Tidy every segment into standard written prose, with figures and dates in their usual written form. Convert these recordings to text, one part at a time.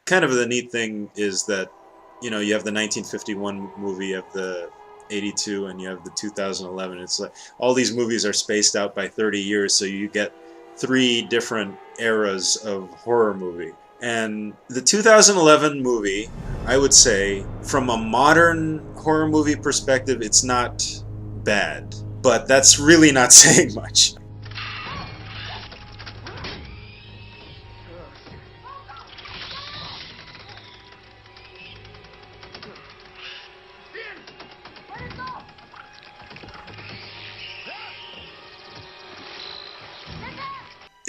kind of the neat thing is that, you know, you have the 1951 movie, you have the 82, and you have the 2011. It's like all these movies are spaced out by 30 years, so you get three different eras of horror movie. And the 2011 movie, I would say, from a modern horror movie perspective, it's not bad. But that's really not saying much.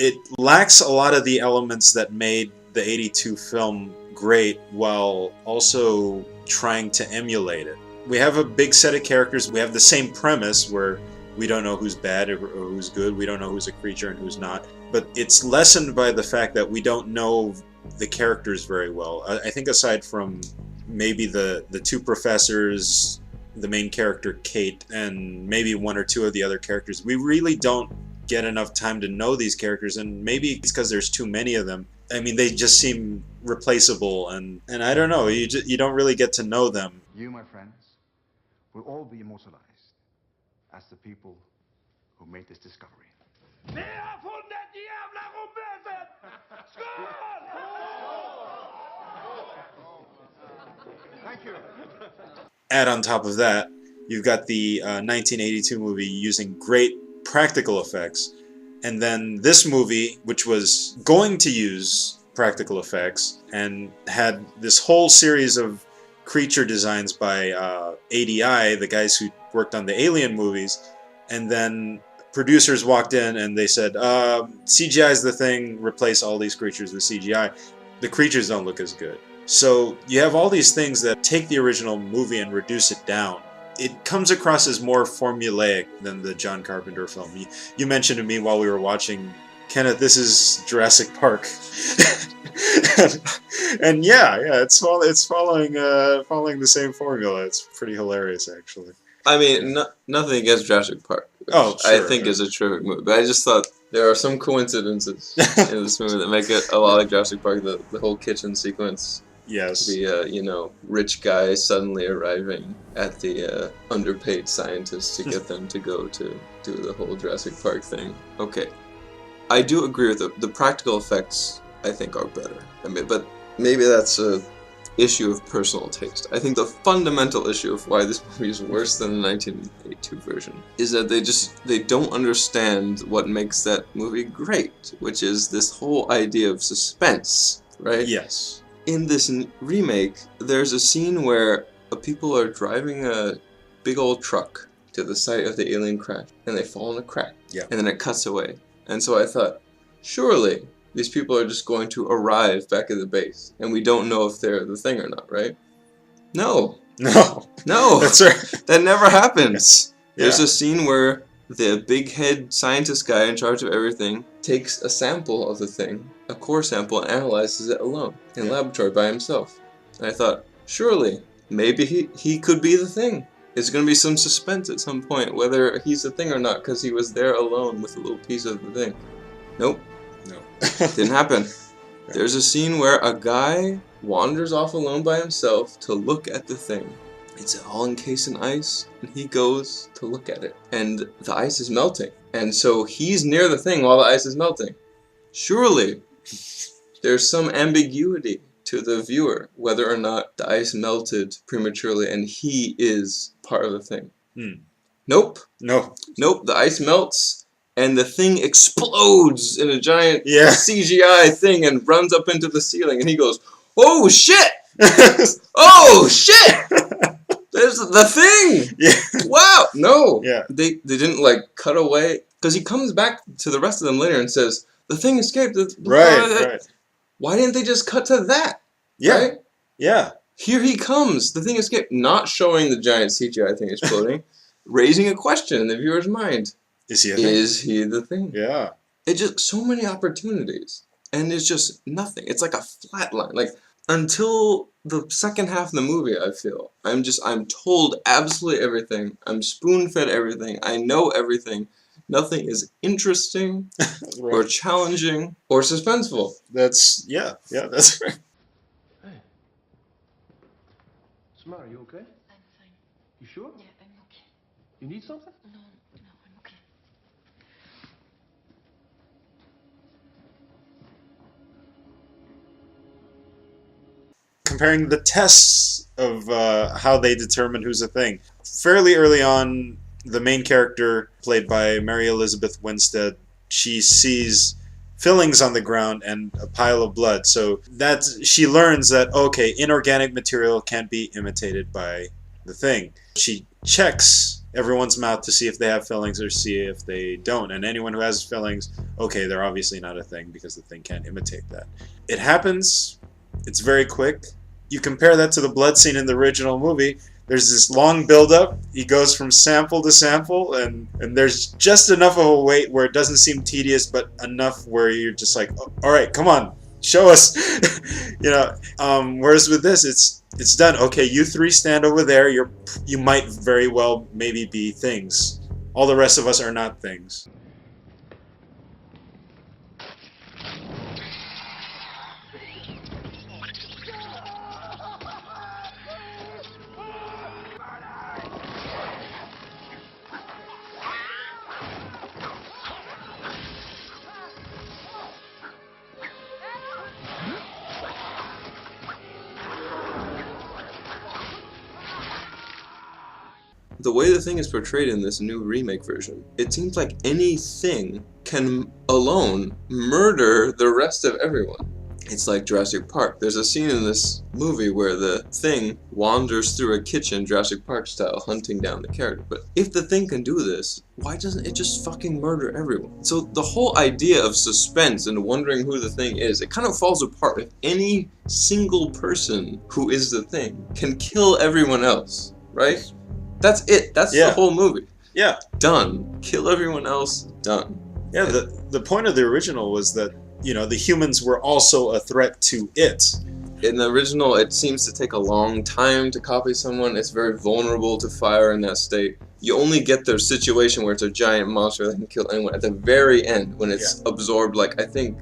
It lacks a lot of the elements that made the 82 film great while also trying to emulate it. We have a big set of characters. We have the same premise where we don't know who's bad or who's good. We don't know who's a creature and who's not. But it's lessened by the fact that we don't know the characters very well. I think aside from maybe the two professors, the main character Kate, and maybe one or two of the other characters, we really don't get enough time to know these characters, and maybe it's because there's too many of them. I mean, they just seem replaceable, and I don't know, you don't really get to know them. You, my friends, will all be immortalized as the people who made this discovery. Thank you. Add on top of that, you've got the 1982 movie using great practical effects, and then this movie, which was going to use practical effects and had this whole series of creature designs by ADI, the guys who worked on the Alien movies, and then producers walked in and they said, CGI is the thing, replace all these creatures with CGI. The creatures don't look as good. So you have all these things that take the original movie and reduce it down. It comes across as more formulaic than the John Carpenter film. You mentioned to me while we were watching, Kenneth, this is Jurassic Park. and yeah, it's following the same formula. It's pretty hilarious, actually. I mean, nothing against Jurassic Park, which I think is a terrific movie. But I just thought there are some coincidences in this movie that make it a lot like Jurassic Park. The whole kitchen sequence. Yes. The rich guy suddenly arriving at the underpaid scientists to get them to go to do the whole Jurassic Park thing. Okay, I do agree with the practical effects. I think are better. I mean, but maybe that's a issue of personal taste. I think the fundamental issue of why this movie is worse than the 1982 version is that they don't understand what makes that movie great, which is this whole idea of suspense, right? Yes. In this remake, there's a scene where people are driving a big old truck to the site of the alien crash, and they fall in a crack. Yeah. And then it cuts away. And so I thought, surely these people are just going to arrive back at the base, and we don't know if they're the thing or not, right? No. That's right. That never happens. Yeah. There's a scene where the big head scientist guy in charge of everything takes a sample of the thing, a core sample, and analyzes it alone in a laboratory by himself. And I thought, surely, maybe he could be the thing. There's going to be some suspense at some point, whether he's the thing or not, because he was there alone with a little piece of the thing. Nope. No. Didn't happen. There's a scene where a guy wanders off alone by himself to look at the thing. It's all encased in ice, and he goes to look at it. And the ice is melting. And so he's near the thing while the ice is melting. Surely, there's some ambiguity to the viewer whether or not the ice melted prematurely and he is part of the thing. Nope. No. Nope, the ice melts and the thing explodes in a giant CGI thing and runs up into the ceiling and he goes, "Oh shit! Oh shit! There's the thing!" Yeah. Wow! No! Yeah. They didn't like cut away, because he comes back to the rest of them later and says, "The thing escaped." Right. Why didn't they just cut to that? Yeah. Right? Yeah. Here he comes. The thing escaped. Not showing the giant CGI thing exploding, raising a question in the viewer's mind. Is he a thing? Is he the thing? Yeah. It just so many opportunities, and it's just nothing. It's like a flat line. Like until the second half of the movie, I feel I'm told absolutely everything. I'm spoon-fed everything. I know everything. Nothing is interesting Right. or challenging or suspenseful. That's right. the matter? You okay? I'm fine. You sure? Yeah, I'm okay. You need something? No, I'm okay. Comparing the tests of how they determine who's a thing. Fairly early on, the main character, played by Mary Elizabeth Winstead, she sees fillings on the ground and a pile of blood. So she learns that, okay, inorganic material can't be imitated by the thing. She checks everyone's mouth to see if they have fillings or see if they don't. And anyone who has fillings, okay, they're obviously not a thing because the thing can't imitate that. It happens. It's very quick. You compare that to the blood scene in the original movie. There's this long build-up. He goes from sample to sample, and there's just enough of a wait where it doesn't seem tedious, but enough where you're just like, oh, all right, come on, show us. Whereas with this, it's done. Okay, you three stand over there. You might very well maybe be things. All the rest of us are not things. The way the thing is portrayed in this new remake version, it seems like anything can alone murder the rest of everyone. It's like Jurassic Park. There's a scene in this movie where the thing wanders through a kitchen, Jurassic Park style, hunting down the character. But if the thing can do this, why doesn't it just fucking murder everyone? So the whole idea of suspense and wondering who the thing is, it kind of falls apart if any single person who is the thing can kill everyone else, right? That's it. That's the whole movie. Yeah. Done. Kill everyone else. Done. Yeah, the point of the original was that, the humans were also a threat to it. In the original, it seems to take a long time to copy someone. It's very vulnerable to fire in that state. You only get the situation where it's a giant monster that can kill anyone at the very end, when it's absorbed, like, I think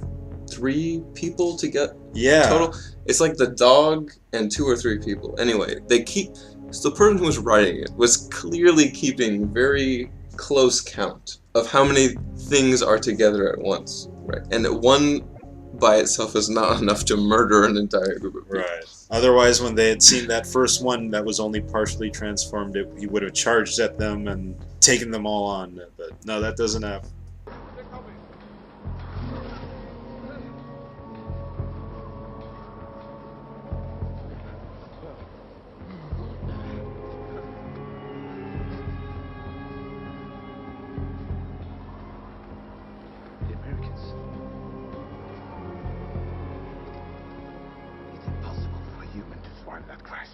3 people to get total. It's like the dog and 2 or 3 people. Anyway, so the person who was writing it was clearly keeping very close count of how many things are together at once, right? And that one by itself is not enough to murder an entire group of people. Right. Otherwise, when they had seen that first one that was only partially transformed, he would have charged at them and taken them all on. But no, that doesn't happen. That crash.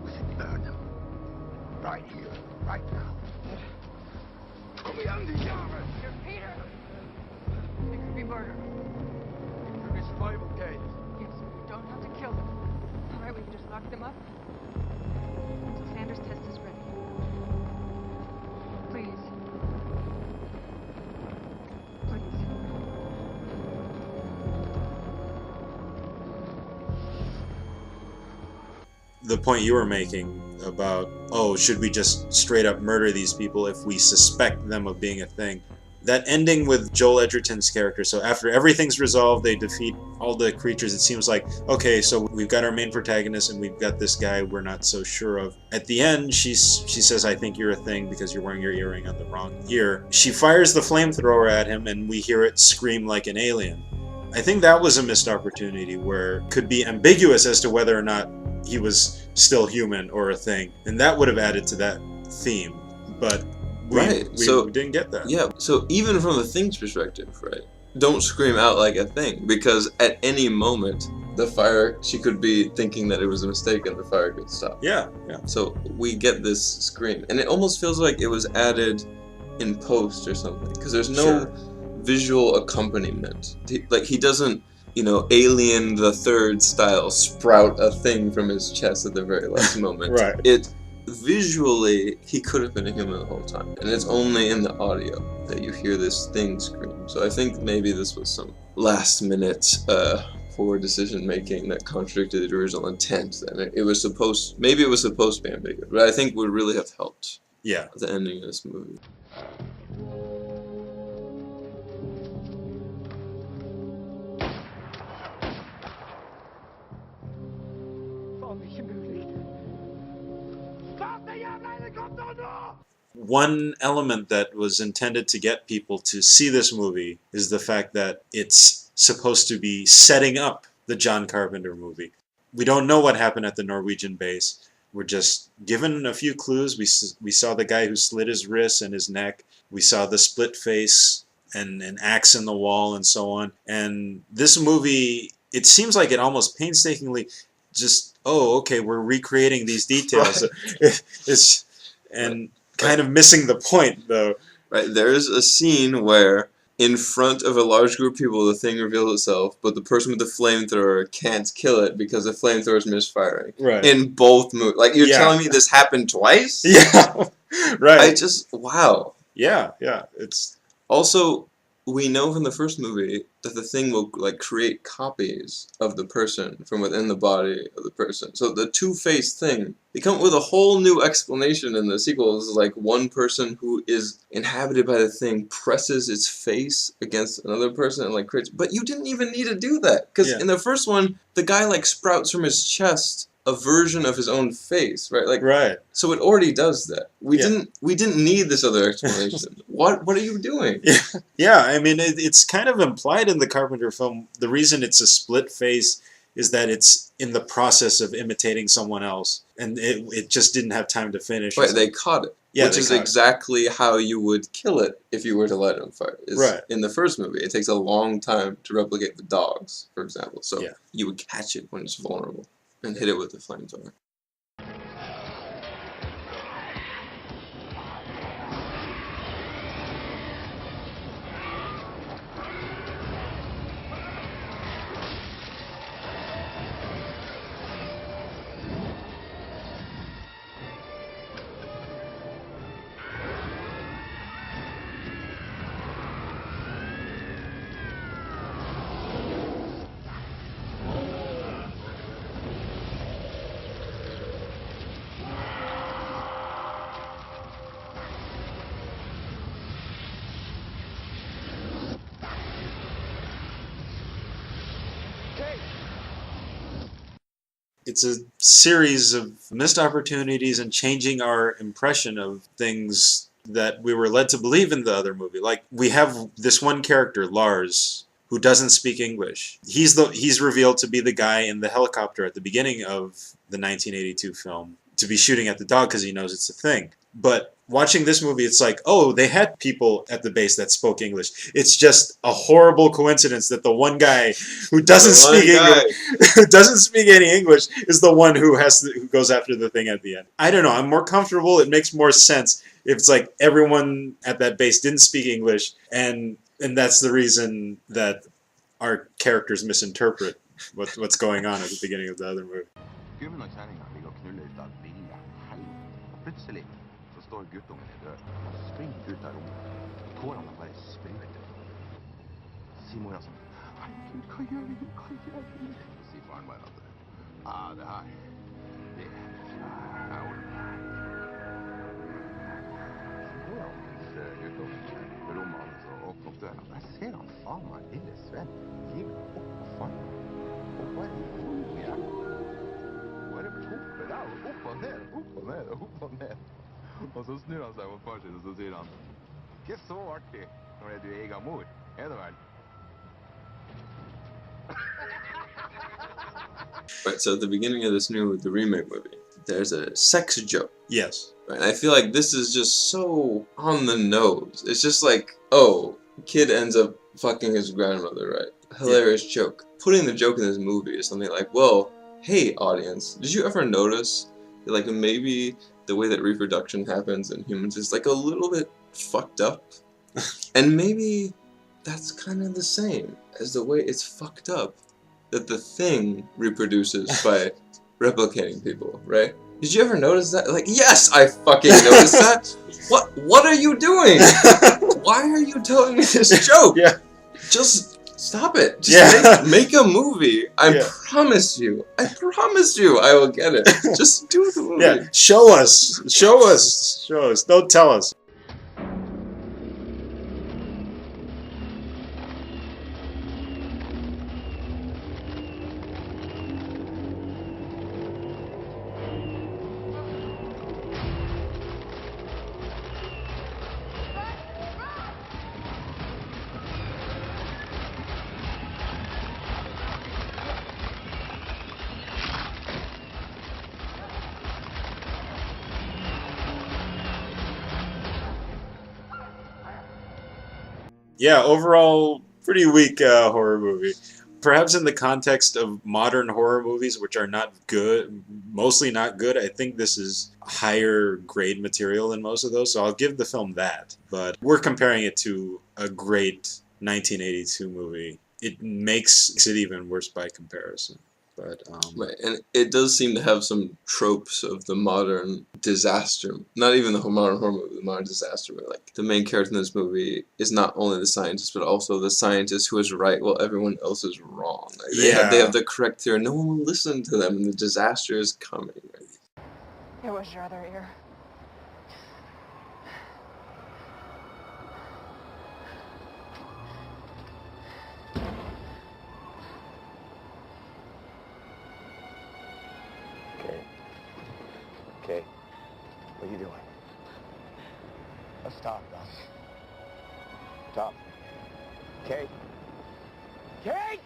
We should burn them. Right here, right now. Put me under yonder. You're Peter. It could be murder. It could be survival, Kate. Yes, we don't have to kill them. All right, we can just lock them up. So Sanders' test is ready. Please. Please. The point you were making about, oh, should we just straight up murder these people if we suspect them of being a thing? That ending with Joel Edgerton's character, so after everything's resolved, they defeat all the creatures, it seems like, okay, so we've got our main protagonist and we've got this guy we're not so sure of. At the end, she says, I think you're a thing because you're wearing your earring on the wrong ear. She fires the flamethrower at him and we hear it scream like an alien. I think that was a missed opportunity where it could be ambiguous as to whether or not he was still human or a thing, and that would have added to that theme, but we didn't get that. Yeah, so even from the thing's perspective, right, don't scream out like a thing, because at any moment the fire, she could be thinking that it was a mistake and the fire could stop. Yeah. So we get this scream, and it almost feels like it was added in post or something, because there's no visual accompaniment. He doesn't, Alien the Third style sprout a thing from his chest at the very last moment. Right. Visually, he could have been a human the whole time, and it's only in the audio that you hear this thing scream. So I think maybe this was some last minute poor decision making that contradicted the original intent. And it was supposed, maybe it was supposed to be ambiguous, but I think would really have helped. Yeah. The ending of this movie. One element that was intended to get people to see this movie is the fact that it's supposed to be setting up the John Carpenter movie. We don't know what happened at the Norwegian base. We're just given a few clues. We saw the guy who slit his wrists and his neck. We saw the split face and an axe in the wall and so on. And this movie, it seems like it almost painstakingly just, oh, okay, we're recreating these details. Right. It's and kind of missing the point, though. Right, there's a scene where in front of a large group of people the thing reveals itself, but the person with the flamethrower can't kill it because the flamethrower is misfiring. Right. In both movies. Like, you're Yeah. telling me this happened twice? Yeah, right. I just, wow. Yeah, it's... Also, we know from the first movie that the thing will like create copies of the person from within the body of the person. So the two-faced thing, they come up with a whole new explanation in the sequel. It's like one person who is inhabited by the thing presses its face against another person and like creates. But you didn't even need to do that because in the first one, the guy like sprouts from his chest a version of his own face, right? Like, right. So it already does that. We didn't need this other explanation. What are you doing? Yeah, I mean, it's kind of implied in the Carpenter film. The reason it's a split face is that it's in the process of imitating someone else, and it just didn't have time to finish. Right, they caught it. Yeah, which is exactly how you would kill it if you were to light it on fire. Right. In the first movie, it takes a long time to replicate the dogs, for example. So you would catch it when it's vulnerable and hit it with the flamethrower. It's a series of missed opportunities and changing our impression of things that we were led to believe in the other movie. Like, we have this one character, Lars, who doesn't speak English. He's revealed to be the guy in the helicopter at the beginning of the 1982 film, to be shooting at the dog because he knows it's a thing. But watching this movie, it's like, oh, they had people at the base that spoke English. It's just a horrible coincidence that the one guy who doesn't speak English, who doesn't speak any English, is the one who goes after the thing at the end. I don't know. I'm more comfortable. It makes more sense if it's like everyone at that base didn't speak English, and that's the reason that our characters misinterpret what's going on at the beginning of the other movie. Plutselig så står guttungen i døren og springer ut av rommet. Tårene bare spruter. Sier mora sånn, herregud, hva gjør vi nå? Hva gjør vi nå? Sier faren bare at det her, det jeg ordner det her. Så går han utom rommet hans og åpner opp døren. Jeg ser han faen meg lille Sven hiver opp på fanget og bare roer. Bare popper av, opp og ned, opp og ned, opp og ned. Og så snur han seg mot far sin, og så sier han, ikke så artig når det er du egen mor, er det vel? Right, so at the beginning of the remake movie, there's a sex joke. Yes. Right, I feel like this is just so on the nose. It's just like, oh, kid ends up fucking his grandmother, right? Hilarious joke. Putting the joke in this movie is something like, well, hey, audience, did you ever notice that, like, maybe the way that reproduction happens in humans is, like, a little bit fucked up? And maybe that's kind of the same as the way it's fucked up that the thing reproduces by replicating people, right? Did you ever notice that? Like, yes, I fucking noticed that! What are you doing? Why are you telling me this joke? Yeah. Just Stop it! Yeah. Just make a movie. I Yeah. promise you. I will get it. Just do the movie. Yeah, show us. Show us. Show us. Don't tell us. Yeah, overall, pretty weak horror movie. Perhaps in the context of modern horror movies, which are not good, mostly not good, I think this is higher grade material than most of those, so I'll give the film that. But we're comparing it to a great 1982 movie. It makes it even worse by comparison. But Right, and it does seem to have some tropes of the modern disaster. Not even the modern horror movie, the modern disaster. Where, like, the main character in this movie is not only the scientist, but also the scientist who is right while everyone else is wrong. Like, they have the correct theory. No one will listen to them, and the disaster is coming. Right? It was your other ear. Okay, what are you doing? Stop, Doc. Stop. Kate? Kate!